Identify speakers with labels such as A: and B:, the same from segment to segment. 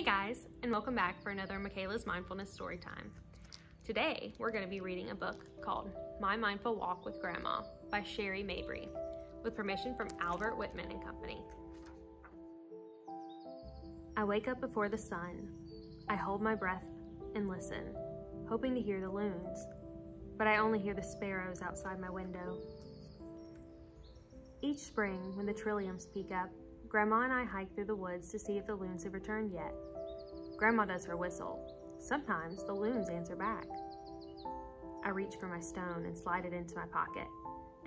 A: Hey guys, and welcome back for another Michaela's Mindfulness story time. Today, we're going to be reading a book called My Mindful Walk with Grandma by Sherry Mabry, with permission from Albert Whitman and Company. I wake up before the sun. I hold my breath and listen, hoping to hear the loons, but I only hear the sparrows outside my window. Each spring, when the trilliums peak up, Grandma and I hike through the woods to see if the loons have returned yet. Grandma does her whistle. Sometimes the loons answer back. I reach for my stone and slide it into my pocket,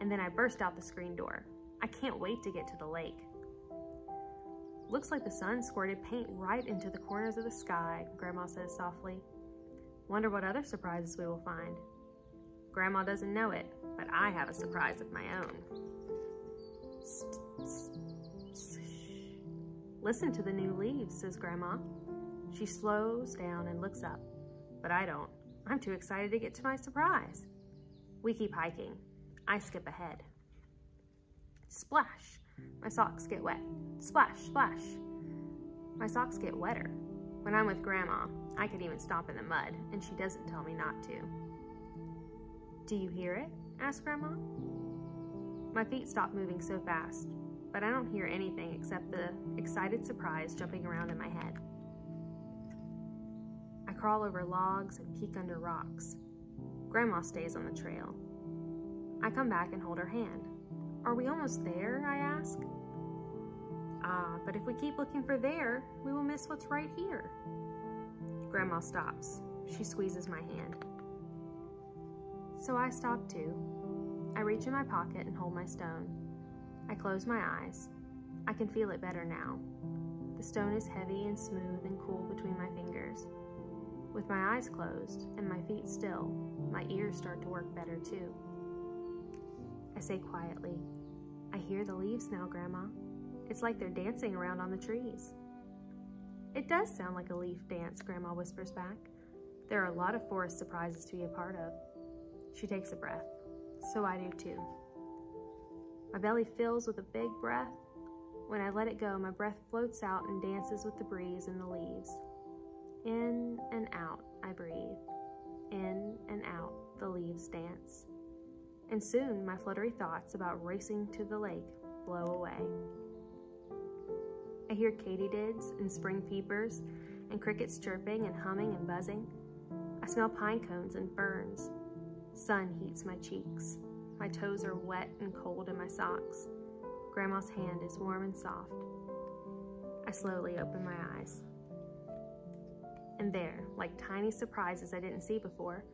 A: and then I burst out the screen door. I can't wait to get to the lake. Looks like the sun squirted paint right into the corners of the sky, Grandma says softly. Wonder what other surprises we will find. Grandma doesn't know it, but I have a surprise of my own. Listen to the new leaves, says Grandma. She slows down and looks up, but I don't. I'm too excited to get to my surprise. We keep hiking. I skip ahead. Splash! My socks get wet. Splash, splash. My socks get wetter. When I'm with Grandma, I could even stomp in the mud, and she doesn't tell me not to. Do you hear it? Asks Grandma. My feet stop moving so fast, but I don't hear anything except the excited surprise jumping around in my head. I crawl over logs and peek under rocks. Grandma stays on the trail. I come back and hold her hand. Are we almost there? I ask. But if we keep looking for there, we will miss what's right here. Grandma stops. She squeezes my hand. So I stop too. I reach in my pocket and hold my stone. I close my eyes. I can feel it better now. The stone is heavy and smooth and cool between my fingers. With my eyes closed and my feet still, my ears start to work better too. I say quietly, I hear the leaves now, Grandma. It's like they're dancing around on the trees. It does sound like a leaf dance, Grandma whispers back. There are a lot of forest surprises to be a part of. She takes a breath. So I do too. My belly fills with a big breath. When I let it go, my breath floats out and dances with the breeze and the leaves. In and out, I breathe. In and out, the leaves dance. And soon, my fluttery thoughts about racing to the lake blow away. I hear katydids and spring peepers and crickets chirping and humming and buzzing. I smell pine cones and ferns. Sun heats my cheeks. My toes are wet and cold in my socks. Grandma's hand is warm and soft. I slowly open my eyes. And there, like tiny surprises I didn't see before,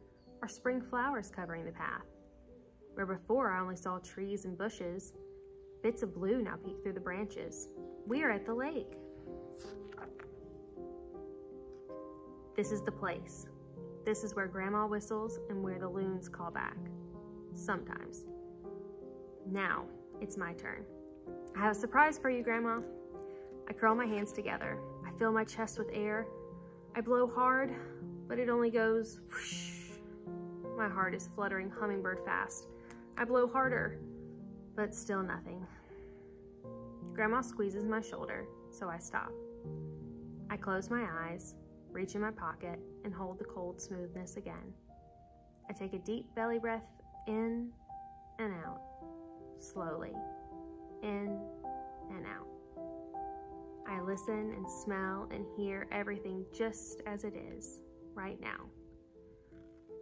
A: are spring flowers covering the path. Where before I only saw trees and bushes, bits of blue now peek through the branches. We are at the lake. This is the place. This is where Grandma whistles and where the loons call back. Sometimes. Now, it's my turn. I have a surprise for you, Grandma. I curl my hands together. I fill my chest with air. I blow hard, but it only goes whoosh. My heart is fluttering hummingbird fast. I blow harder, but still nothing. Grandma squeezes my shoulder, so I stop. I close my eyes, reach in my pocket, and hold the cold smoothness again. I take a deep belly breath in and out, slowly, in and out. I listen and smell and hear everything just as it is, right now.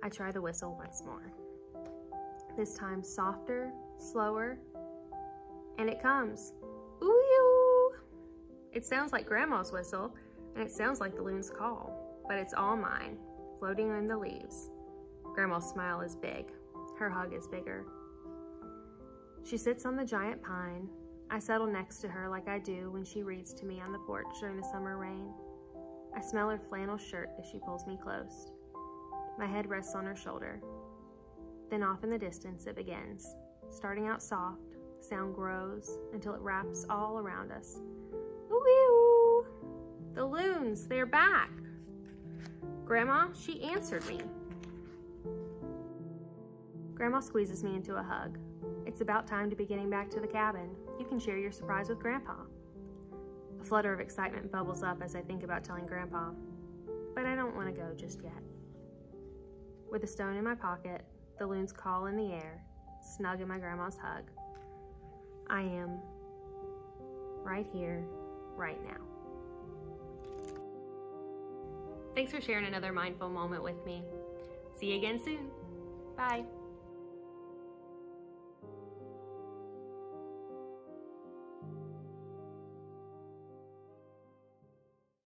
A: I try the whistle once more. This time softer, slower, and it comes. Ooh! It sounds like Grandma's whistle, and it sounds like the loon's call, but it's all mine, floating in the leaves. Grandma's smile is big. Her hug is bigger. She sits on the giant pine. I settle next to her like I do when she reads to me on the porch during the summer rain. I smell her flannel shirt as she pulls me close. My head rests on her shoulder. Then off in the distance it begins. Starting out soft, sound grows until it wraps all around us. Ooh! The loons, they're back! Grandma, she answered me. Grandma squeezes me into a hug. It's about time to be getting back to the cabin. You can share your surprise with Grandpa. A flutter of excitement bubbles up as I think about telling Grandpa, but I don't want to go just yet. With a stone in my pocket, the loon's call in the air, snug in my grandma's hug, I am right here, right now. Thanks for sharing another mindful moment with me. See you again soon. Bye.